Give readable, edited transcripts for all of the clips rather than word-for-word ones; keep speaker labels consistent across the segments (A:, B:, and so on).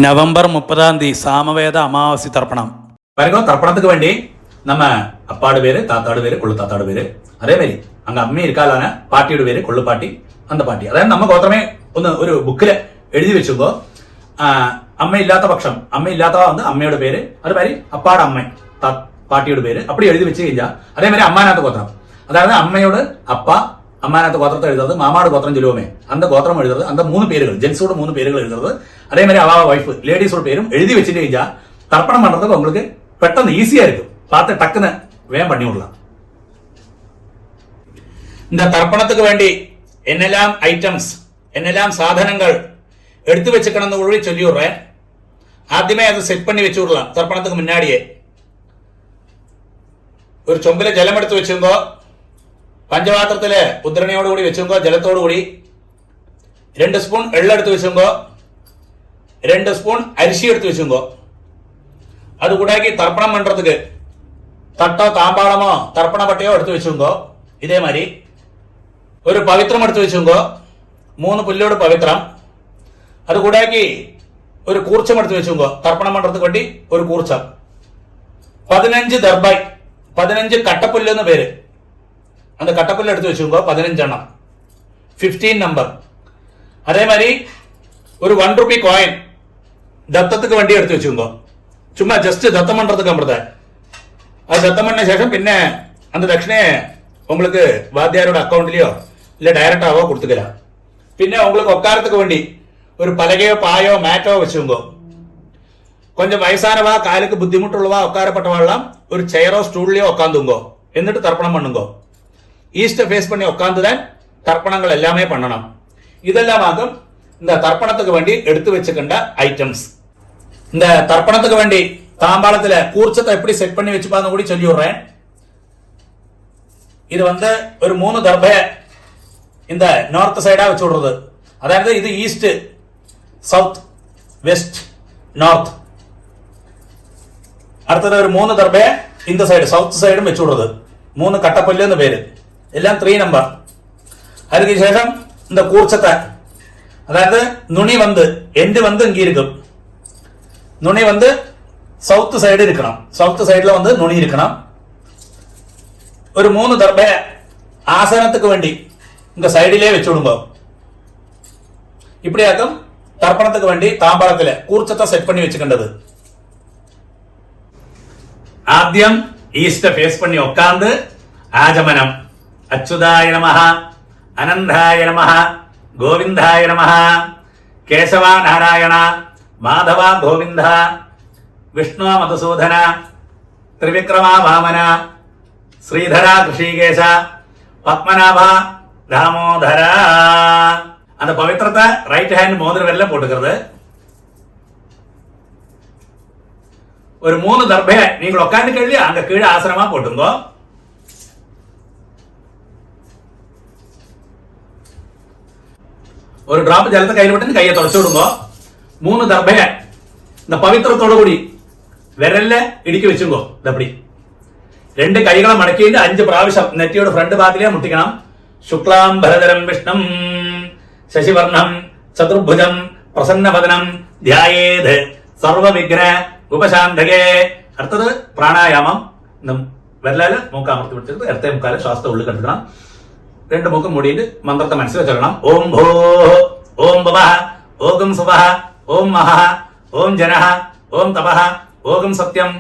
A: November 30 Samaveda அமாவாசை தர்ப்பணம்.
B: பாருங்க, தர்ப்பணத்துக்கு வேண்டி நம்ம அப்பாடு பேரு, தாத்தாடு பேரு, கொள்ளு தாத்தாடு பேரு, அதே மாதிரி அங்க அம்மி இருக்காளான பாட்டியோட பேரு கொள்ளு பாட்டி, அந்த പാട്ടി. അതായത് നമ്മ ഗോത്രമേ ഒന്ന് ഒരു ബുക്കില് എഴുതി വെച്ചുമ്പോ അമ്മയില്ലാത്ത പക്ഷം, അമ്മയില്ലാത്തവ வந்து അമ്മയുടെ പേര്, അതുമാതിരി അപ്പാട് അമ്മ പാട്ടിയുടെ പേര് அப்படி எழுதி வச்சு കഴിഞ്ഞാൽ அதே மாதிரி அம்மாநாத்த கோத்திரம், அதாவது அம்மையோடு அப்பா அம்மாநாத்த கோத்திரத்தை எழுதுறது, மாமாடு கோத்திரம் சொல்லுவோமே அந்த கோத்திரம் எழுதுறது, அந்த 3 பேர்கள் ஜென்ஸோட 3 பேர்கள் எழுதுறது, அதே மாதிரி அவாவ வைஃப் லேடிஸோட பேரும் எழுதி வச்சுட்டு കഴിഞ്ഞാ தர்ப்பணம் பண்றதுக்கு உங்களுக்கு பெட்டன்னு ஈஸியா இருக்கும். பார்த்து டக்குன்னு வேகம் பண்ணி விடலாம். இந்த தர்ப்பணத்துக்கு வேண்டி என்னெல்லாம் ஐட்டம்ஸ், என்னெல்லாம் சாதனங்கள் எடுத்து வச்சுக்கணும்னு கூட சொல்லி விடுறேன். ஆദ്യമേ அது செட் பண்ணி வச்சு விடலாம். தர்ப்பணத்துக்கு முன்னாடியே ഒരു ചൊമ്പിലെ ജലം എടുത്ത് വെച്ചുമ്പോ, പഞ്ചപാത്രത്തില് ഉദ്രണയോടുകൂടി വെച്ചുമ്പോ, ജലത്തോടുകൂടി 2 സ്പൂൺ എള്ളെടുത്ത് വെച്ചുമ്പോ, 2 സ്പൂൺ അരിശി എടുത്ത് വെച്ചുമ്പോ, അത് കൂടാക്കി തർപ്പണം പண்றதுக்கு തട്ടോ താമ്പാളമോ തർപ്പണ പട്ടയോ എടുത്ത് വെച്ചുമ്പോ, ഇതേ മാതിരി ഒരു പവിത്രം എടുത്ത് വെച്ചുമ്പോ 3 പുല്ലോട് പവിത്രം, അത് കൂടാക്കി ഒരു കൂർച്ചം എടുത്ത് വെച്ചുമ്പോ, തർപ്പണം പண்றதுக்கு വേണ്ടി ഒരു കൂർച്ചം, 15 ദർബായ്, 15 കട്ടപ്പുല്ല് എന്ന് പേര്, அந்த கட்டப்புல்ல எடுத்து வச்சுக்கோ 15 எண்ணம், 15 நம்பர். அதே மாதிரி ஒரு 1 ரூபி காயின் தத்தத்துக்கு வண்டி எடுத்து வச்சுக்கோ, சும்மா ஜஸ்ட் தத்தம் பண்றதுக்கு அமிர்த. அது தத்தம் பண்ண சேஷம் பின்ன அந்த தட்சிணையை உங்களுக்கு வாத்தியாரோட அக்கௌண்ட்லயோ இல்ல டைரக்டாவோ கொடுத்துக்கலாம். பின்ன உங்களுக்கு உட்காரத்துக்கு வேண்டி ஒரு பலகையோ பாயோ மேட்டோ வச்சுக்கோ. கொஞ்சம் வயசானவா, காலுக்கு புத்திமுட்டுள்ளவா, உட்காரப்பட்டவாள்லாம் ஒரு சேரோ ஸ்டூல்லையோ உட்காந்துங்கோ. എന്നിട്ട് தர்ப்பணம் பண்ணுங்கோ. ஈஸ்ட ஃபேஸ் பண்ணி உட்காந்துதான் தர்ப்பணங்கள் எல்லாமே பண்ணணும். இதெல்லாம் ஆகும் இந்த தர்ப்பணத்துக்கு வேண்டி எடுத்து வச்சுக்கின்ற ஐட்டம்ஸ். இந்த தர்ப்பணத்துக்கு வேண்டி தாம்பாளத்துல கூர்ச்சத்தை எப்படி செட் பண்ணி வச்சுப்பான்னு கூட சொல்லி விடுறேன். இது வந்து ஒரு 3 தர்பை இந்த நார்த் சைடா வச்சு விடுறது. அதாவது இது ஈஸ்ட், சவுத், வெஸ்ட், நார்த். അടുത്തത് ഒരു 3 ദർബെ இந்த സൈഡ് സൗത്ത് സൈഡും വെച്ചു വിടുறது. 3 കട്ടപ്പല്ല് എന്ന് പേര്, എല്ലാം 3 നമ്പർ. അതിനുശേഷം இந்த கூர்ச்சத்தை, அதாவது நுனி வந்து எண்டு வந்து இங்க இருக்கும், நுனி வந்து சவுத் சைடு இருக்கணும், சவுத் சைடுல வந்து நுனி இருக்கணும். ஒரு 3 தர்பை ஆசனத்துக்கு வேண்டி இந்த சைடிலே வச்சு விடுங்க. இப்படியாக்கும் தர்ப்பணத்துக்கு வேண்டி தாம்பாளத்துல கூர்ச்சத்தை செட் பண்ணி வச்சுக்கின்றது. ஆദ്യം ஈஸ்ட ஃபேஸ் பண்ணி உட்கார்ந்து ஆஜமனம், அச்சுதாய நமஹ, அனந்தாய நமஹ, கோவிந்தாய நமஹ, கேசவா நாராயண, மாதவா கோவிந்த, விஷ்ணு மதுசூதன, திரிவிக்ரமா வாமன, ஸ்ரீதரா ரிஷிகேஷ, பத்மநாபா தாமோதர. அந்த பவித்திரத்தை ரைட் ஹேண்ட் மோதிர வெல்ல போட்டுக்கிறது. ஒரு 3 தர்பை நீங்கள் உட்காந்து கேள்வி அங்க கீழே ஆசனமா போட்டுங்க. ஒரு டிராப் ஜலத்தை கையில் விட்டு கையை தொடச்சு விடுங்க. 3 தர்பை இந்த பவித்திரத்தோட கூடி விரல்ல இடுக்கி வச்சுங்கோ. அப்படி 2 கைகளை மடக்கிட்டு 5 പ്രാവശ്യം നെറ്റിയോട് ഫ്രണ്ട് ഭാഗത്തിലേ മുട്ടിക്കണം. ശുക്ലാം ഭരതരം വിഷ്ണം ശശിവർണം ചതുർഭുജം പ്രസന്നവദനം ധ്യായേത് സർവവിഘ്ന ഉപശാന്തകേ. അടുത്തത് പ്രാണായാമം. വിരലാല് മൂക്ക് അമർത്തി പിടിച്ചിട്ട് ഇടത്തെ മുക്കാല് ശ്വാസത്തെ ഉള്ളിൽ കെടുക്കണം. 2 മൂക്കും മൂടിയിട്ട് മന്ത്രത്തെ മനസ്സിൽ ചൊല്ലണം. ഓം ഭോ, ഓം ഭവഃ, ഓം സുവഃ, ഓം മഹഃ, ഓം ജനഃ, ഓം തപഃ, ഓം സത്യം,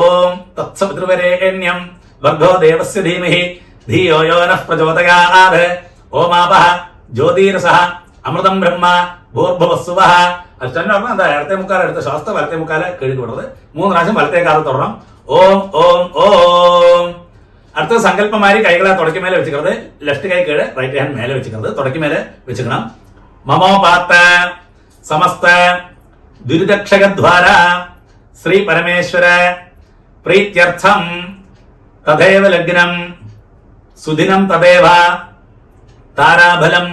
B: ഓം തത്സവിതൃവരേണ്യം ഭർഗോ ദേവസ്യ ധീമഹി ധിയോ യോ നഃ പ്രചോദയാത്. ഓം ആപഃ ജ്യോതിരസഃ അമൃതം ബ്രഹ്മ ഭൂർഭുവസ്സുവഃ. അത് തന്നെ പറഞ്ഞാൽ എന്താ, ഇടത്തെ മുക്കാല എടുത്ത ശ്വാസത്തെ വലത്തെ മുക്കാല കഴുകി വിടുന്നത്. 3 പ്രാവശ്യം വലത്തെ കാലം തുടരണം. ഓം ഓം ഓം. അടുത്ത സങ്കല്പമാരി കൈകളെ തുടക്കി മേലെ വെച്ചിക്കുന്നത്. ലെഫ്റ്റ് കൈ കീഴ്, റൈറ്റ് ഹാൻഡ് മേലെ വെച്ചിക്കുന്നത്, തുടക്കി മേലെ വെച്ചിക്കണം. മമോപാത്ത സമസ്ത ദുരിതക്ഷകദ്വാര ശ്രീ പരമേശ്വര പ്രീത്യർത്ഥം തഥൈവ ലഗ്നം സുദിനം തഥൈവ താരാബലം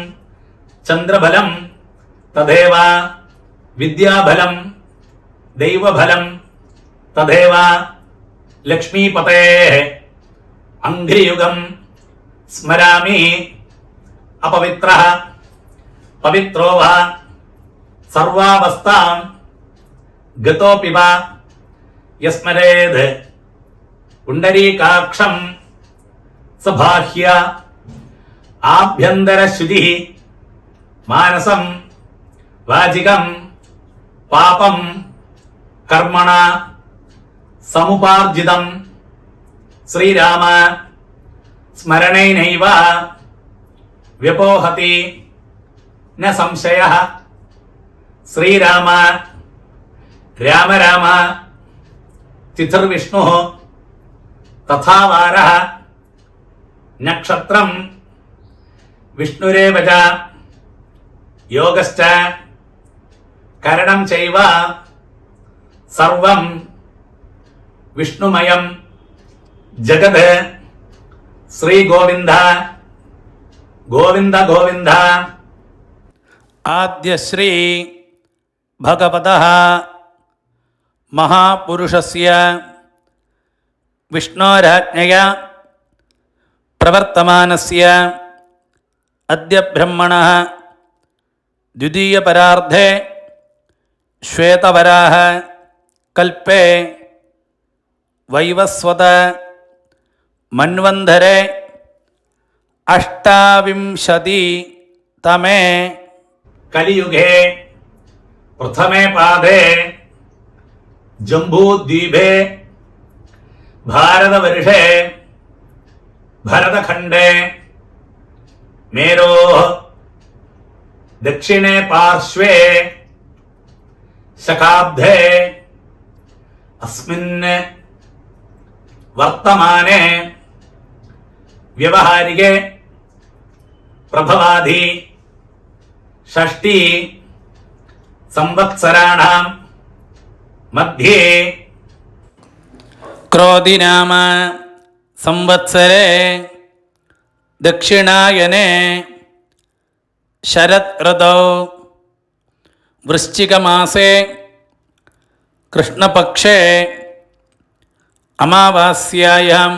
B: ചന്ദ്രബലം തഥൈവ വിദ്യാബലം ദൈവബലം തഥൈവ ലക്ഷ്മീപതേ അംഘ്രിയുഗം സ്മരാമി അപവിത്രഃ പവിത്രോ വ സർവാവസ്ഥാം ഗതോപിവ യസ്മരേത് പുണ്ടരീകാക്ഷം സബാഹ്യ ആഭ്യന്തരശുചി മാനസം വാചികം പാപം കർമ്മണ സമുപാർജിതം ശ്രീരാമ സ്മരണൈനൈവ വ്യപോഹതി ന സംശയഃ ശ്രീരാമ രാമ രാമ തിഥിർവിഷ്ണുഃ തഥാ വാരഃ നക്ഷത്രം വിഷ്ണുരേവ ച യോഗശ്ച കരണം ചൈവ സർവം വിഷ്ണുമയം ജഗത് ശ്രീ ഗോവിന്ദ ഗോവിന്ദ ഗോവിന്ദ.
A: ആദ്യശ്രീ ഭഗവതഃ മഹാപുരുഷസ്യ വിഷ്ണോരാജ്ഞയാ പ്രവർത്തമാനസ്യ അദ്യ ബ്രഹ്മണഃ ദ്വിതീയപരാർദ്ധേ ശ്വേതവരാഹ കൽപ്പേ വൈവസ്വത മന്വന്തരെ അഷ്ടാവിംശതിതമേ
B: കലിയുഗേ പ്രഥമേ പാദേ ജംബൂദ്വീപേ ഭാരതവർഷേ ഭരതഖണ്ഡേ മേരോഃ ദക്ഷിണേ പാർശ്വേ ശകാബ്ദേ അസ്മിൻ വർത്തമാനേ വ്യവഹാരികേ പ്രഭവാധി ഷഷ്ടി സംവത്സരാണാം മധ്യേ
A: ക്രോധിനാമ സംവത്സരേ ദക്ഷിണായനേ ശരത് ഋതൗ വൃശ്ചികമാസേ കൃഷ്ണപക്ഷേ അമാവാസ്യായാം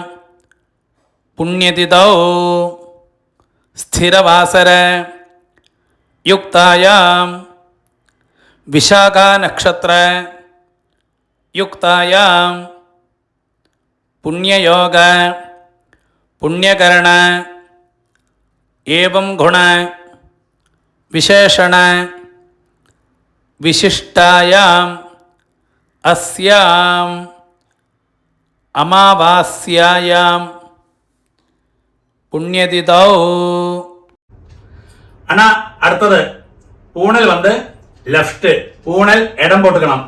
A: പുണ്യതിഥൗ സ്ഥിരവാസര യുക്തായാം വിശാഖാനക്ഷത്ര യുക്തായാം പുണ്യയോഗ പുണ്യകരണ ഏവം ഗുണ വിശേഷണ വിശിഷ്ടായാം അസ്യാം അമാവാസ്യായാം പുണ്യതിഥൗ.
B: ஆனா அடுத்தது பூணல் வந்து லெஃப்ட், பூணல் இடம் போட்டுக்கணும்.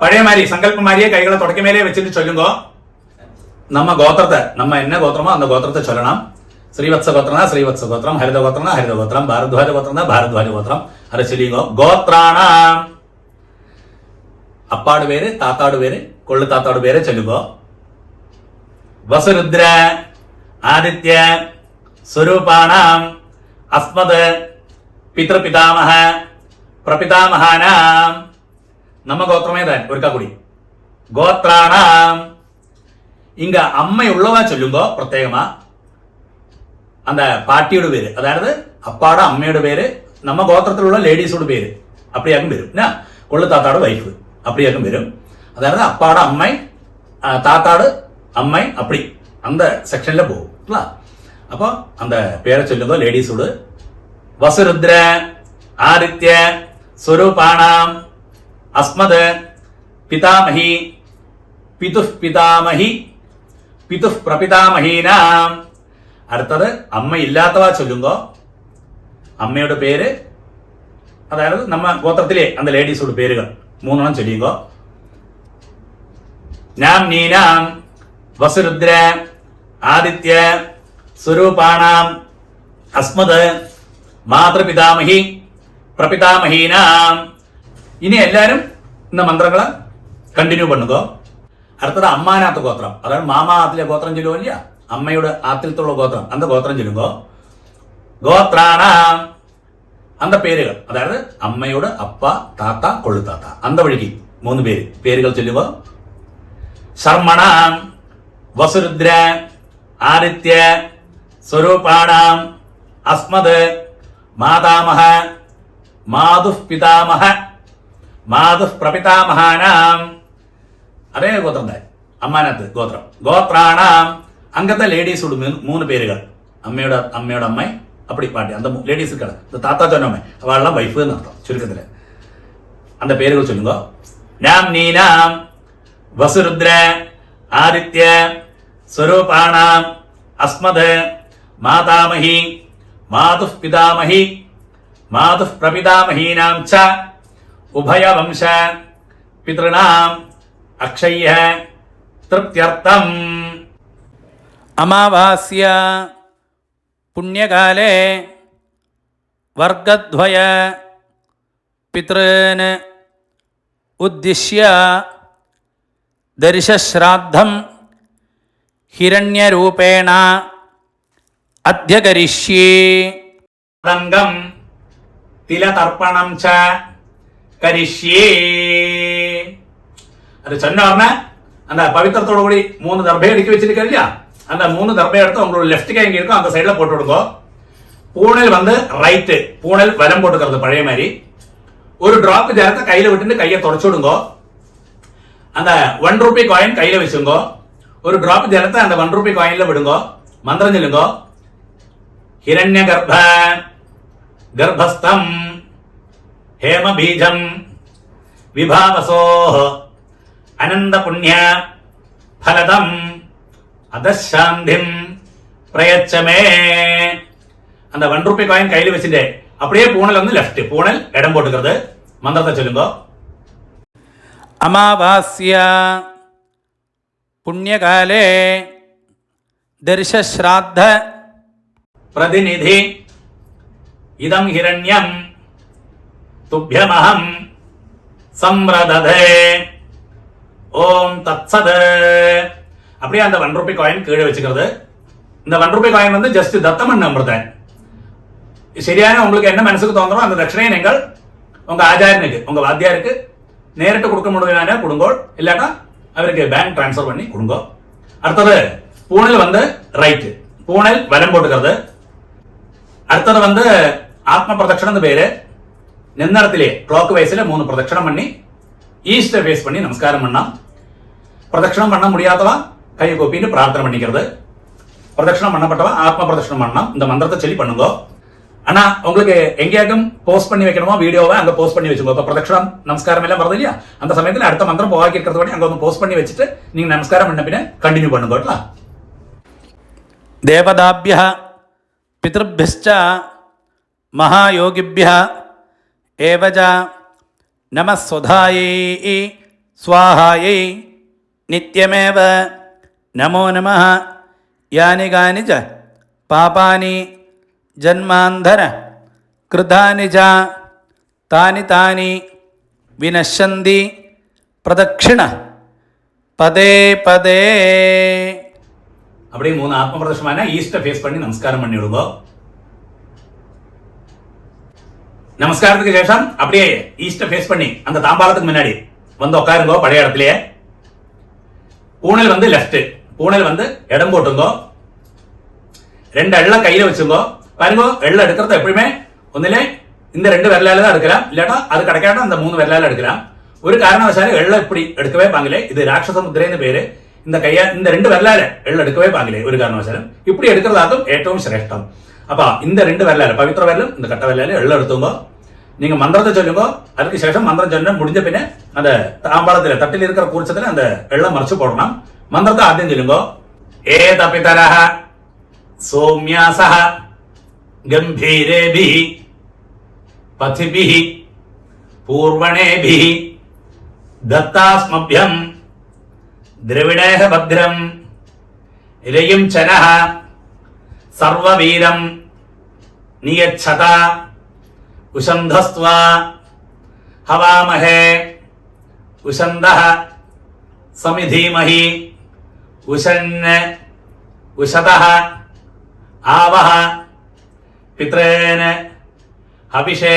B: பழைய மாதிரி சங்கல்ப மாதிரியே கைகளை தொடக்க மேலே வச்சுட்டு சொல்லுங்க. நம்ம கோத்திரத்தை, நம்ம என்ன கோத்திரமோ அந்த கோத்திரத்தை சொல்லணும். ஸ்ரீவத்ச கோத்திரம்னா ஸ்ரீவத்ச கோத்திரம், ஹரித கோத்திரம்னா ஹரித கோத்திரம், பாரத்வாஜ கோத்திரம்னா பாரத்வாஜ கோத்திரம். அதை சொல்லிங்க. கோத்ராணாம் அப்பாடு பேரு, தாத்தாடு பேரு, கொள்ளு தாத்தாடு பேரு சொல்லுங்க. வசுருத்ர ആദിത്യ സ്വരൂപാണാം അസ്മദ് പിതൃപിതാമഹ പ്രപിതാമഹാനാം. നമ്മ ഗോത്രമേതാൻ ഒരിക്കൽ കൂടി. ഗോത്രാണാം ഇങ്ക അമ്മയുള്ളവ ചൊല്ലുമ്പോ പ്രത്യേകമാ அந்த பாட்டியோட பேரு, அதாவது அப்பாட அம்மையோட பேரு, நம்ம கோத்திரத்தில் உள்ள லேடிஸோட பேரு அப்படியாகும் வரும். கொள்ளு தாத்தாடு வைஃப் அப்படியாகும் வரும். அதாவது அப்பாட அம்மை, தாத்தாடு அம்மை, அப்படி அந்த செக்ஷன்ல போகும். அப்போ அந்த பேரை சொல்லுங்க லேடிஸோடு. வசுருத்ர ஆதித்ய ஸ்வரூபாணாம் அஸ்மத் பிதாமஹி பிதுஃப் பிதாமஹி பிதுஃப் பிரபிதாமஹீனாம். അടുത്തത് അമ്മ ഇല്ലാത്തവ ചൊല്ലുമ്പോ അമ്മയുടെ പേര്, അതായത് നമ്മ ഗോത്രത്തിലെ അന്ത ലേഡീസോട് പേരുകൾ മൂന്നെണ്ണം ചൊല്ലിയുമ്പോ നാം നീനാം വസുരുദ്ര ആദിത്യ സ്വരൂപാണാം അസ്മത് മാതൃപിതാമഹി പ്രപിതാമഹീനാം. ഇനി എല്ലാരും இந்த മന്ത്രങ്ങളെ കണ്ടിന്യൂ பண்ணுங்க. അടുത്തത് അമ്മാനാത്ത ഗോത്രം, അതായത് മാമാ ആത്തിലെ ഗോത്രം ചൊല്ലുവോ ഇല്ല, അമ്മയുടെ ആത്തിലത്തുള്ള ഗോത്രം അന്ത ഗോത്രം ചൊല്ലുമ്പോ ഗോത്രാണാം അന്ത പേരുകൾ, അതായത് അമ്മയുടെ അപ്പ, താത്ത, കൊള്ളുതാത്ത, അന്ത വഴിക്ക് മൂന്ന് പേരുകൾ ചൊല്ലുമ്പോ ശർമ്മണാം വസുരുദ്ര ആദിത്യ സ്വരൂപാണാം അസ്മത് മാതാമഹ മാതുഃ പിതാമഹ മാതുഃ പ്രപിതാമഹാനാം, അതേ ഗോത്രത്തെ അമ്മാനത്ത് ഗോത്രം, ഗോത്രാണാം അംഗത്തെ ലേഡീസോട് 3 പേരുകൾ, അമ്മയുടെ അമ്മ அப்படி பாட்டி அந்த லேடிஸ் இருக்காங்க, இந்த தாத்தா சொன்னோமே அவள்லாம் வைஃப்னு அர்த்தம் சுருக்கத்தில். அந்த பேர்கள் சொல்லுங்க. நாம் நீனாம் வசுருத்ர ஆதித்ய ஸ்வரூபாணாம் அஸ்மத் மாதாமஹி மாதுः பிதாமஹி மாதுः பிரபிதாமஹீனாம் ச உபய வம்ச பித்ருணாம் அக்ஷய்ய திருப்தியர்த்தம்.
A: അമാവാസ്യ പുണ്യകാലേ വർഗദ്വയ പിതॄൻ ഉദ്ദിശ്യ ദർശശ്രാദ്ധം ഹിരണ്യരൂപേണ അധ്യകരിഷ്യേ.
B: തങ്കം തിലതർപ്പണം ച കരിഷ്യേ. அது சொன்ன உடனே அந்த பவித்திரத்தோட கூடி 3 தர்பை அடுக்கி வச்சிருக்க இல்லையா, அந்த 3 தர்பை எடுத்து உங்களோட லெஃப்ட் கை எங்க இருக்கும் அந்த சைடுல போட்டு விடுங்க. பூணல் வந்து ரைட்டு, பூணல் வலம் போட்டுக்கிறது பழைய மாதிரி. ஒரு டிராப் ஜலத்தை கையில விட்டு கையை தொடச்சு விடுங்க. அந்த 1 ரூபி காயின் கையில வச்சுங்க. ஒரு டிராப் ஜலத்தை அந்த 1 ரூபி காயின்ல விடுங்க. மந்திரம் சொல்லுங்க. ஹிரண்ய கர்ப்ப கர்ப்பஸ்தம் ஹேம பீஜம் விபாவசோ அனந்த புண்ணிய பலதம் அதசாந்திம் பிரயச்சமே. அந்த 1 ரூபி காயின் கையில வச்சுட்டு அப்படியே பூணல் வந்து லெஃப்ட், பூணல் இடம் போட்டுக்கிறது. மந்திரத்தை சொல்லுங்க.
A: അമാവാസ്യ പുണ്യകാലേ ദർശശ്രാദ്ധ
B: പ്രതിനിധി இதம் ஹிரண்யம் துப்யமஹம் சம்ரததே ஓம் தத்சத். அப்படியே அந்த 1 ரூபி காயின் கீழே வச்சுக்கிறது. இந்த 1 ரூபி காயின் வந்து ஜஸ்ட் தத்தமன் நம்புறேன். சரியான உங்களுக்கு என்ன மனசுக்கு தோன்றோ அந்த தட்சிணையை நீங்கள் உங்க ஆச்சாரியனுக்கு உங்க வாத்தியாருக்கு நேரிட்டு கொடுக்க முடியுமான கொடுங்கோ, இல்லாட்டா அவருக்கு பேங்க் டிரான்ஸ்ஃபர் பண்ணி கொடுங்கோ. அடுத்தது பூணல் வந்து ரைட்டு, பூணல் வலம் போட்டுக்கிறது. அடுத்தது வந்து ஆத்ம பிரதட்சணம் பேரு. நின்னடத்திலே கிளாக் வைஸ்ல 3 பிரதட்சணம் பண்ணி ஈஸ்ட ஃபேஸ் பண்ணி நமஸ்காரம் பண்ணலாம். பிரதட்சணம் பண்ண முடியாதவா கையை கூப்பிட்டு பிரார்த்தனை பண்ணிக்கிறது. பிரதட்சணம் பண்ணப்பட்டவா ஆத்ம பிரதட்சணம் பண்ணலாம். இந்த மந்திரத்தை சொல்லி பண்ணுங்க. ஆனா உங்களுக்கு எங்கேயாக்கும் போஸ்ட் பண்ணி வைக்கணுமோ வீடியோவை அங்க போஸ்ட் பண்ணி வச்சுக்கோ. இப்ப பிரதட்சணம் நமஸ்காரம் எல்லாம் வருது இல்லையா, அந்த சமயத்தில் அடுத்த மந்திரம் போவாக்கி இருக்கிறது பண்ணி அங்க வந்து போஸ்ட் பண்ணி வச்சுட்டு நீங்க நமஸ்காரம் பண்ண பின்ன கண்டினியூ பண்ணுங்க.
A: ദേവതാഭ്യഃ പിതൃഭ്യശ്ച മഹായോഗിഭ്യഃ ഏവച നമഃ സ്വധായൈ സ്വാഹായൈ നിത്യമേവ നമോ നമഃ. യാനി കാനി ച പാപാനി ജന്മാന്തര കൃതാനി ച താനി താനി വിനശ്യന്തി പ്രദക്ഷിണ പദേ പദേ.
B: அப்படியே 3 ஆத்ம பிரதட்சணமான ஈஸ்ட ஃபேஸ் பண்ணி நமஸ்காரம் பண்ணி விடுங்க. நமஸ்காரத்துக்கு சேஷம் அப்படியே ஈஸ்ட ஃபேஸ் பண்ணி அந்த தாம்பாளத்துக்கு முன்னாடி வந்து உட்காருங்க பழைய இடத்துலயே. பூணல் வந்து லெஃப்ட், பூணல் வந்து இடம் போட்டுங்க. 2 எள்ள கையில வச்சுங்க. பாருங்க, எள்ள எடுக்கிறது எப்பயுமே ஒன்னிலே இந்த 2 விரலால தான் எடுக்கலாம், இல்லாட்டா அது கிடைக்காட்டா அந்த 3 விரலால எடுக்கலாம். ஒரு காரணவசாலும் எள்ள இப்படி எடுக்கவே பாங்களே, இது ராட்சச முத்திரைன்னு பேரு. இந்த கையா இந்த 2 விரலால எள்ள எடுக்கவே பாங்களே ஒரு காரணவசாலும். இப்படி எடுக்கிறதாகும் ஏற்றவும் சிரேஷ்டம். அப்ப இந்த 2 விரலால பவித்திர விரலும் இந்த கட்ட விரலால எள்ள எடுத்துங்க. நீங்க மந்திரத்தை சொல்லுங்க. அதுக்கு சேஷம் மந்திரம் சொன்ன முடிஞ்ச பின்ன அந்த தாம்பாளத்துல தட்டில் இருக்கிற கூர்ச்சத்துல அந்த எள்ள மறைச்சு போடணும். மந்திரத்தை ஆദ്യം சொல்லுங்க. ஏத பிதரஹ சௌம்யாசஹ கம்பீரேபிஹி பதிபிஹி பூர்வணேபிஹி தத்தாஸ்மப்யம் द्रविणेह भद्रम इलयं चनः सर्ववीरं नियच्छता उषन्धस्त्वा हवामहे उषन्दः समिधीमहि उषन् उषतः आवः पितॄन् हविषे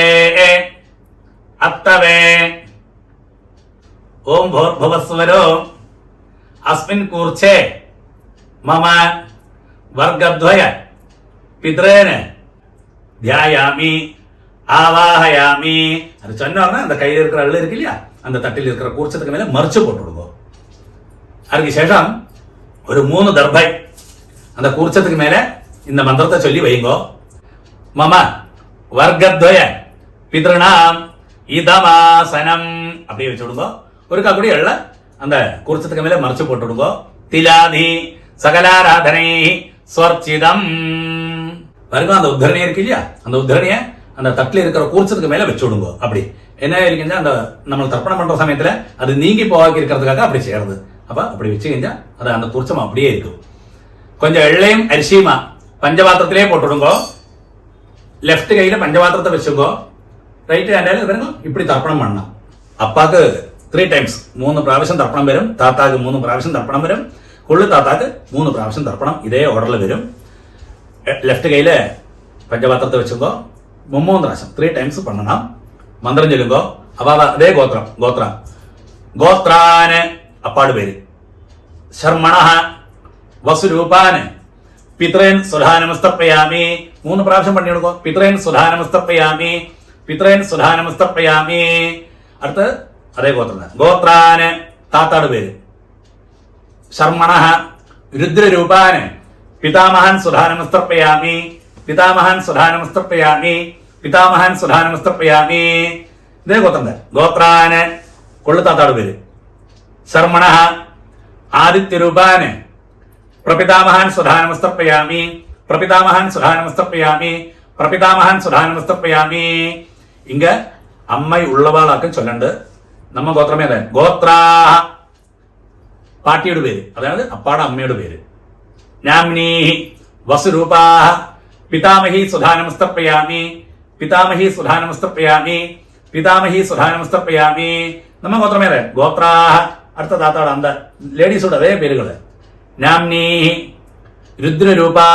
B: अत्तवे. ओम भूर्भुवस्वरो अस्मिन् कूर्चे मम वर्गद्वय पितॄन् ध्यायामि ஆவாஹயாமி. அது சொன்னோன்னா அந்த கையில் இருக்கிற அள்ளு இருக்கு இல்லையா, அந்த தட்டில் இருக்கிற கூர்ச்சத்துக்கு மேல மறைச்சு போட்டு விடுவோம். அதுக்கு சேஷம் ஒரு 3 தர்பை அந்த கூர்ச்சத்துக்கு மேல இந்த மந்திரத்தை சொல்லி வைங்கோ. மம வர்க்கத்வய பித்ருணாம் இதமாசனம் அப்படியே வச்சு விடுங்க. ஒருக்கா கூட எள்ள அந்த கூர்ச்சத்துக்கு மேல மறைச்சு போட்டு விடுங்க. திலாதி சகலாராதனை ஸ்வர்ச்சிதம். பாருங்க அந்த உத்தரணியை இருக்கு இல்லையா, அந்த உத்தரணியை அந்த தட்டில் இருக்கிற கூர்ச்சத்துக்கு மேல வச்சு விடுங்க. அப்படி என்ன இருக்குன்னா அந்த நம்ம தர்ப்பணம் பண்ற சமயத்துல அது நீங்கி போவாக்கி இருக்கிறதுக்காக அப்படி செய்யறது. அப்ப அப்படி வச்சு செஞ்சா அது அந்த கூர்ச்சம் அப்படியே இருக்கும். கொஞ்சம் எள்ளையும் அரிசியுமா பஞ்சபாத்திரத்திலே போட்டுடுங்கோ. லெஃப்ட் கையில பஞ்சபாத்திரத்தை வச்சுக்கோ, ரைட் ஹேண்டில் വരുന്നു. இப்படி தர்ப்பണം பண்ணണം. അപ്പാക്ക് 3 ടൈംസ് 3 പ്രാവശ്യം തർപ്പണം വരും. താത്താക്ക് 3 പ്രാവശ്യം തർപ്പണം വരും. കൊള്ളു താത്താക്ക് 3 പ്രാവശ്യം തർപ്പണം ഇതേ ഓർഡറിൽ വരും. ലെഫ്റ്റ് കയ്യില് പഞ്ചപാത്രത്തെ വെച്ചുമ്പോ 3 പ്രാവശ്യം 3 ടൈംസ് പണ്ണണം. മന്ത്രം ചൊല്ലുമ്പോ അപ്പൊ അതേ ഗോത്രാന് അപ്പാട് പേര്. ശർമ്മണ വസുരൂപാന് പിത്രേൻ സുധാനമസ്തപ്പയാമി. 3 പ്രാവശ്യം പണി കൊടുക്കോ. പിത്രേൻ സുധാനമസ്തപ്പയാമി, പിത്രേൻ സുധാനമസ്തപ്പയാമി. അടുത്ത് അതേ ഗോത്രാന് താത്താട് പേര്. ശർമ്മണ രുദ്രരൂപാന് പിതാമഹൻ സുധാനമസ്തപ്പയാമി, പിതാമഹൻ സുധാനമസ്തപ്പയാമി, പിതാമഹൻ സുധാനമസ്തപ്പയാമി. ഇതേ ഗോത്രാന് കൊള്ളു താത്താട് പേര്. ശർമ്മണ ആദിത്യരൂപാന് പ്രപിതാമഹൻ സുധാനമസ്തപ്പയാമി, പ്രപിതാമഹൻ സുധാനമസ്തപ്പയാമി, പ്രപിതാമഹൻ സുധാനമസ്തപ്പയാമി. ഇങ്ക അമ്മ ഉള്ളവാളാക്കും ചൊല്ലണ്ട്. നമ്മ ഗോത്രമേ അതെ ഗോത്രാ പാട്ടിയുടെ പേര്, അതായത് അപ്പാടെ അമ്മയുടെ പേര്. നാംനീ വസുരൂപാ പിതാമഹി സുധാനമസ്തപ്പയാമി, പിതാമഹി സുധാനമസ്തപ്പയാമി, പിതാമഹി സുധാനമസ്തപ്പയാമി. നമ്മ ഗോത്രമേ അതെ ഗോത്രാ. അടുത്ത താത്താട് അന്ത ലേഡീസോട് അതേ പേരുകള്. നാംനീ രുദ്രരൂപാ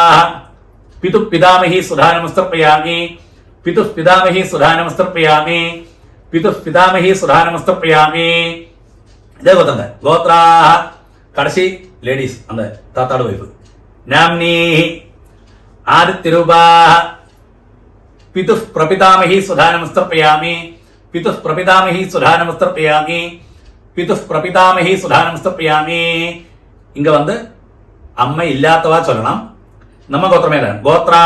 B: പിതു പിതാമഹി സുധാനമസ്തപ്പയാമി, പിതു പിതാമഹി സുധാനമസ്തപ്പയാമി, പിതു പിതാമഹി സുധാനമസ്തപ്പയാമി. ഇതേ ഗോത്രാ. കടശി ലേഡീസ് അന്ത താത്താട് വൈഫ്. നാംനീ ആദിത്യരൂപാ പിതു പ്രപിതാമഹി സുധാനമസ്തപ്പയാമി, പിതു പ്രപിതാമഹി സുധാനമസ്തപ്പയാമി, പിതു പ്രപിതാമഹി സുധാനമസ്തപ്പയാമി. ഇങ്ങ അമ്മ ഇല്ലാത്തവാ ചൊല്ലണം. നമ്മ ഗോത്രമേല ഗോത്രാ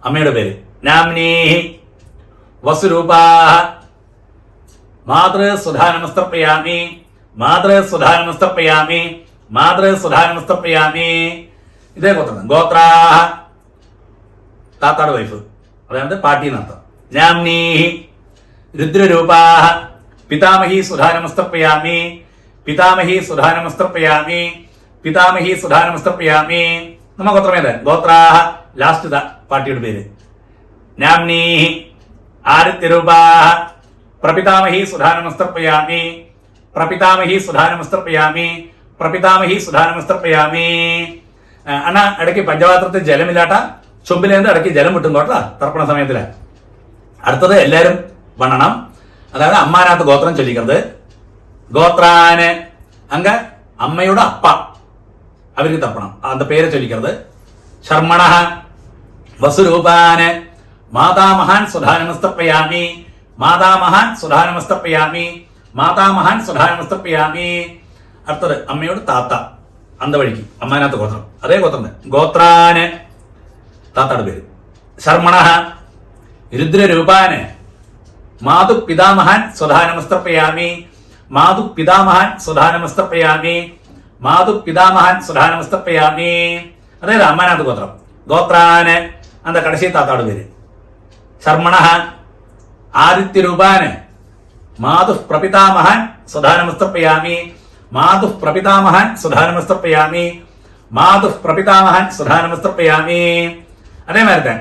B: അമ്മയുടെ പേര്. നാംനീ വസുരൂപാ മാതൃ സുധാനമസ്തപ്പയാമി, മാതൃ സുധാനമസ്തപ്പയാമി, മാതൃ സുധാനമസ്തപ്പയാമി. ഇതേ ഗോത്രാ താത്താട് വൈഫ്, അതായത് പാട്ടി എന്നർത്ഥം. നാംനീ രുദ്രരൂപാ പിതാമഹി സുധാനമസ്തപ്പയാമി, പിതാമഹി സുധാനമസ്തപ്പയാമി, പിതാമഹി സുധാനമസ്തപ്പയാമി. നമ്മ ഗോത്രമേത് ഗോത്രാ. ലാസ്റ്റ് പാട്ടിയുടെ പേര്. നാംനീ ആദിത്യരൂപാ പ്രപിതാമഹി സുധാനമസ്തപ്പയാമി, പ്രപിതാമഹി സുധാനമസ്തപ്പയാമി, പ്രപിതാമഹി സുധാനമസ്തപ്പയാമി. അണ്ണാ ഇടയ്ക്ക് പഞ്ചപാത്രത്തിൽ ജലമില്ലാട്ട ചൊമ്പിലേന്ത് ഇടയ്ക്ക് ജലം വിട്ടും കേട്ടോ തർപ്പണ സമയത്തില്. അടുത്തത് എല്ലാരും വണ്ണണം. അതായത് അമ്മാനകത്ത് ഗോത്രം ചൊല്ലിക്കുന്നത്. ഗോത്രാന് അങ്ങ് അമ്മയുടെ അപ്പ അവർക്ക് തർപ്പണം அந்த പേര് ചൊല്ലിക്കുന്നത്. ശർമ്മണ വസുരൂപാന് മാതാമഹാൻ സുധാനമസ്തപ്പയാമി, മാതാമഹാൻ സുധാനമസ്തപ്പയാമി, മാതാമഹാൻ സുധാനമസ്തപ്പയാമി. അടുത്തത് അമ്മയോട് താത്ത അന്ത വഴിക്ക് അമ്മാനകത്ത് ഗോത്രം അതേ ഗോത്രം. ഗോത്രാന് താത്താട് പേര്. ശർമ്മണ രുദ്രരൂപാന് മാതു പിതാമഹാൻ സുധാനമസ്തപ്പയാമി, മാതു പിതാമഹാൻ സുധാനമസ്തപ്പയാമി, മാതു പിതാമഹാൻ സുധാനമസ്തപ്പയാമി. അതായത് അമ്മാനകത്ത് ഗോത്രം. ഗോത്രാന് അന്ത കടശി താത്താട് പേര്. ശർമ്മണ ആദിത്യരൂപാന് മാതു പ്രപിതാമഹാൻ സുധാനമസ്തപ്പയാമി, മാതു പ്രപിതാമഹാൻ സുധാനമസ്തപ്പയാമി, മാതു പ്രപിതാമഹാൻ സുധാനമസ്തപ്പയാമി. അതേമാതിരി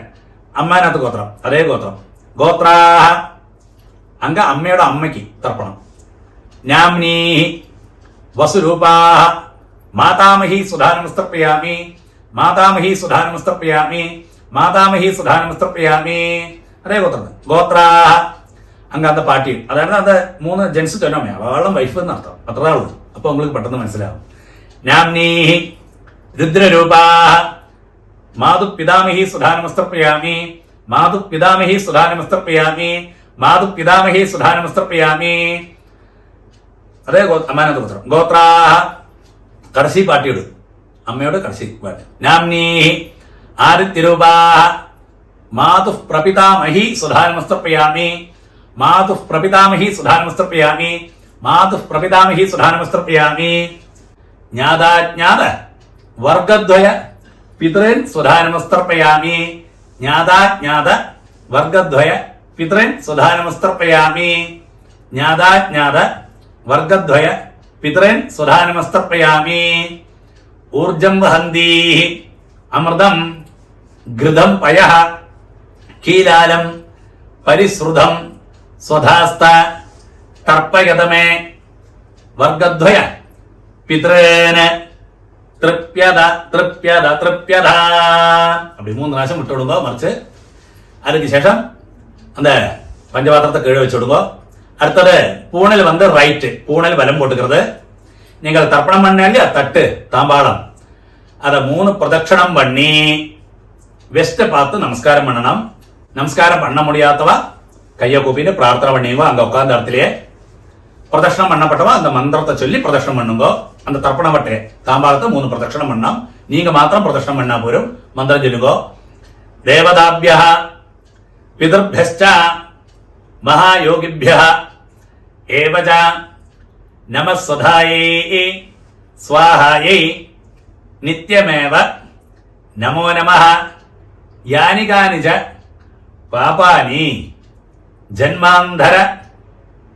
B: അമ്മാനകത്ത് ഗോത്രം അതേ ഗോത്രം. ഗോത്രാ അങ്ക അമ്മയുടെ അമ്മയ്ക്ക് തർപ്പണം. നാംനീ വസുരൂപാ മാതാമഹി സുധാനമസ്തപ്പയാമി, മാതാമഹി സുധാനമസ്തപ്പയാമി, മാതാമഹി സുധാനമസ്തപ്പയാമി. അതേ ഗോത്രം. ഗോത്രാ അങ്ക അന്ത പാട്ടി, അതായത് അത് 3 ജെൻസ് ചൊല്ലമ്മ അവളും വൈഫ് എന്നർത്ഥം. അത്രേ ഉള്ളൂ. അപ്പൊ உங்களுக்கு പെട്ടെന്ന് മനസ്സിലാവും. നാംനീ രുദ്രരൂപാ മാതു പിതാമഹി സുധാനമസ്തപ്പയാമി, മാതു പിതാമഹി സുധാനമസ്തർപ്പയാമി, മാതു പിതാമഹി സുധാനമസ്തർപ്പയാമി. അതേ അമ്മാനന്ദ ഗോത്രം. ഗോത്രാഹ കടസി പാട്ടിയിടും, അമ്മയോട് കടസി പാട്ട്. നാംനീ ആദിത്യരൂപാഹ മാതു പ്രപിതാമഹി സുധാനമസ്തർപ്പയാമി, മാതു പ്രപിതാമഹി സുധാനമസ്തർപ്പയാമി, മാതു പ്രപിതാമഹി സുധാനമസ്തർപ്പയാമി. ജ്ഞാതാജ്ഞാത വർഗദ്വയ പിതൃൻ സുധാനമസ്തർപ്പയാമി, ജ്ഞാതാജ്ഞാത വർഗദ്വയ പിതൃൻ സുധാനമസ്തർപ്പയാമി, ജ്ഞാതാജ്ഞാത വർഗദ്വയ പിതൃൻ സുധാനമസ്തർപ്പയാമി. ഊർജം വഹന്തി അമൃതം ഘൃതം പയഃ കീലാലം പരിശ്രുതം സ്വധാസ്ത തർപ്പയതമേ വർഗദ്വയ പിതൃന് തൃപ്യത തൃപ്യത തൃപ്യത. அப்படி 3 പ്രാവശ്യം விட்டு விடுங்க மறைச்சு. அதுக்கு சேஷம் அந்த பஞ்சபாத்திரத்தை கீழே வச்சு விடுங்க. அடுத்தது பூணல் வந்து ரைட்டு, பூணல் வலம் போட்டுக்கிறது. நீங்கள் தர்ப்பணம் பண்ணாலே தட்டு தாம்பாளம் அதை 3 பிரதட்சணம் பண்ணி வெஸ்ட்டை பார்த்து நமஸ்காரம் பண்ணணும். நமஸ்காரம் பண்ண முடியாதவா கையை கூப்பிட்டு பிரார்த்தனை பண்ணிங்க. அங்க உட்கார்ந்த இடத்துலயே பிரதட்சணம் பண்ணப்பட்டவா அந்த மந்திரத்தை சொல்லி பிரதட்சணம் பண்ணுங்க. அந்த தர்ப்பண வட்டை தாம்பாளத்தை 3 பிரதட்சணம் பண்ணோம். நீங்க மாத்திரம் பிரதட்சணம் பண்ணா போரும். மந்திரம் சொல்லுங்க. தேவதாபியः பிதர்भ्यश्च महायोगिभ्यः एवच नमः स्वधायै स्वाहायै नित्यमेव नमो नमः. यानि कानि च पापानि जन्मान्धर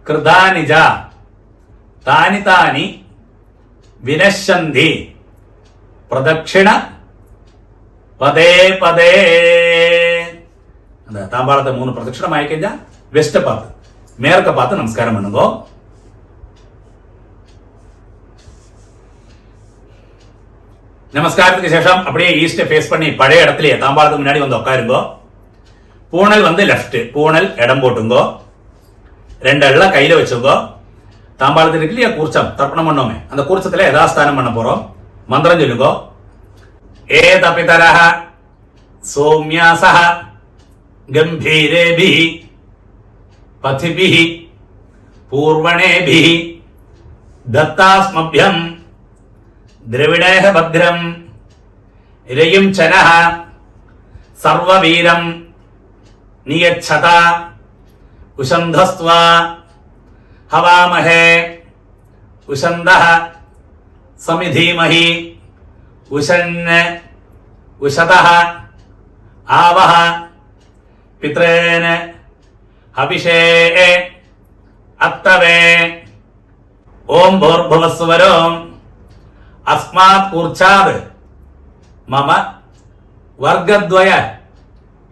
B: कृतानि च तानि तानि विनश्यन्ति प्रदक्षिण पदे पदे. அந்த தாம்பாளத்தை 3 பிரதட்சணம் ஆயிக்கஞ்சா வெஸ்ட்டை பார்த்து மேற்க பார்த்து நமஸ்காரம் பண்ணுங்க. நமஸ்காரத்துக்கு சேஷம் அப்படியே ஈஸ்ட ஃபேஸ் பண்ணி பழைய இடத்துலயே தாம்பாளத்துக்கு முன்னாடி வந்து உட்காருங்க. பூணல் வந்து லெஃப்ட், பூணல் இடம் போட்டுங்க. 2 எள்ள கையில வச்சுங்க. தாம்பாளத்துக்கு இருக்கு இல்லையா கூர்ச்சம் தர்ப்பணம் பண்ணோமே, அந்த கூர்ச்சத்துல யதாஸ்தானம் பண்ண போறோம். மந்திரம் சொல்லுங்க. ஏதபிதரஹ சௌம்யாசஹ गंभीरेभिः पथिभिः पूर्वणेभिः दत्तास्मभ्यं द्रविणेह भद्रं रयिं चनः सर्ववीरं नियच्छता उषन्धस्त्वा हवामहे उषन्दः समिधीमहि उषन् उषतः आवह पितॄन् हविषे अत्तवे. ओम भूर्भुवस्सुवरो अस्मात् कूर्चाद् मम वर्गद्वय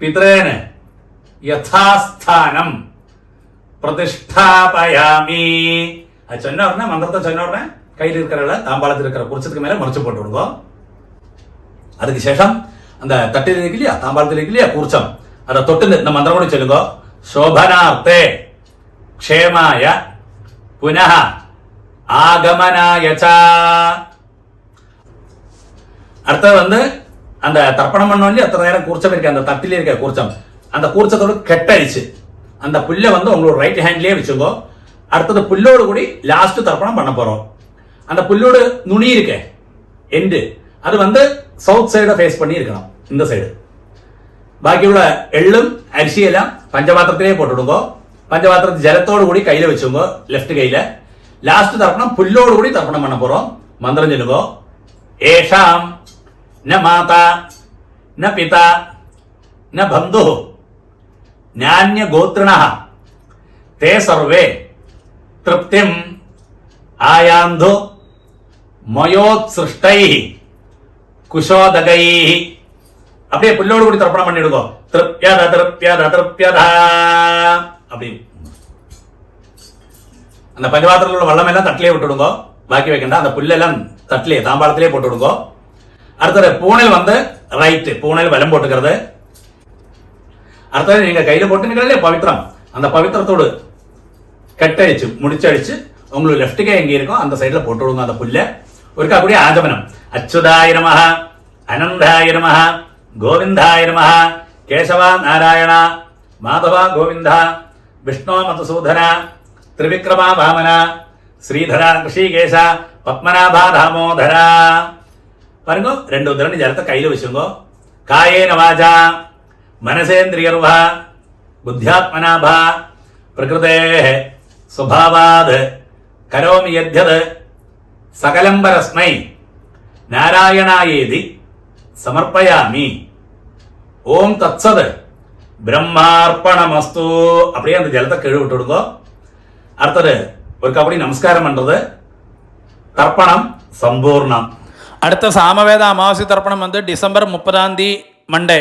B: पितॄन् यथास्थानं प्रतिष्ठापयामि. அது சொன்ன உடனே மந்திரத்தை சொன்ன உடனே கையில் இருக்கிற தாம்பாளத்தில் இருக்கிற குர்ச்சத்துக்கு மேல மறைச்சு போட்டு விடுங்க. அதுக்கு சேஷம் அந்த தட்டில் இருக்கு இல்லையா தாம்பாளத்தில் இருக்கு இல்லையா கூர்ச்சம், அதை தொட்டு இந்த மந்திரம் கூட சொல்லுங்க. சோபனார்த்தே க்ஷேமாய புனः ஆகமனாய ச. அடுத்தது வந்து அந்த தர்ப்பணம் பண்ணோம் இல்லையா அத்தனை நேரம் கூர்ச்சம் இருக்கு அந்த தட்டில இருக்க கூர்ச்சம், அந்த கூர்ச்சத்தோட கெட்டடிச்சு அந்த புல்லை வந்து உங்களோட ரைட் ஹேண்ட்லயே வச்சுங்க. அடுத்தது புல்லோடு கூடி லாஸ்ட் தர்ப்பணம் பண்ண போறோம். அந்த புல்லோடு நுனி இருக்க எண்டு அது வந்து சவுத் சைட ஃபேஸ் பண்ணி இருக்கணும், இந்த சைடு. ബാക്കിയുള്ള എള്ളും അരിശിയെല്ലാം പഞ്ചപാത്രത്തിലേ പോട്ടിടുമ്പോ പഞ്ചപാത്രത്തിൽ ജലത്തോടു കൂടി കയ്യിൽ വെച്ചുമ്പോ ലെഫ്റ്റ് കയ്യില് ലാസ്റ്റ് തർപ്പണം പുല്ലോട് കൂടി തർപ്പണം பண்ண போறோம். മന്ത്രം ചൊല്ലുമ്പോ ഏഷാം ന മാത ന പിത ന ബന്ധു നാന്യ ഗോത്രിണഃ തേ സർവേ തൃപ്തിം ആയാന്തു മയോത്സൃഷ്ടൈഃ കുശോദകൈഃ. அப்படியே புல்லோடு கூடி தர்ப்பணம் பண்ணிடுங்க. திருப்யத திருப்யத திருப்யத அப்படி அந்த பஞ்சபாத்திரத்தில் உள்ள வெள்ளம் எல்லாம் தட்டிலே விட்டுடுங்க. பாக்கி வைக்கண்டா அந்த புல்லெல்லாம் தட்டிலே தாம்பாளத்திலே போட்டு விடுங்க. அடுத்தது பூணல் வந்து ரைட்டு, பூணல் வலம் போட்டுக்கிறது. அடுத்தது நீங்க கையில போட்டு நிக்கிறீங்களே பவித்திரம், அந்த பவித்திரத்தோடு கட்டடிச்சு முடிச்சடிச்சு உங்களுக்கு லெஃப்ட் கை எங்க இருக்கோ அந்த சைடுல போட்டு விடுங்க அந்த புல்ல. ஒருக்கா அப்படியே ஆஜமனம். அச்சுதாய நமஹ, அனந்தாய நமஹ, கோவிந்தாய நமஹ, കേശവ നാരായണ മാധവ ഗോവിന്ദ വിഷ്ണു മധുസൂദന ത്രിവിക്രമ വാമന ശ്രീധര ഋഷികേശ പത്മനാഭ ദാമോദര പറഞ്ഞു. 2 ഉദ്ധരണി ജലത്തെ കയ്യിൽ വെച്ചുങ്കോ. കായേന വാച മനസേന്ദ്രിയർവ ബുദ്ധ്യാത്മനാഭ പ്രകൃതേ സ്വഭാവാത് കരോമി യദ്യത് സകലം പരസ്മൈ നാരായണായേതി സമർപ്പയാമി. ஓம் தத்சத் பிரம்மார்ப்பணமஸ்து. அப்படியே அந்த ஜலத்தை கீழே விட்டு விடுங்க. அடுத்தது ஒரு கபடி நமஸ்காரம் பண்றது. தர்ப்பணம் சம்பூர்ணம்.
A: அடுத்த சாமவேத அமாவாசை தர்ப்பணம் வந்து டிசம்பர் 30 மண்டே.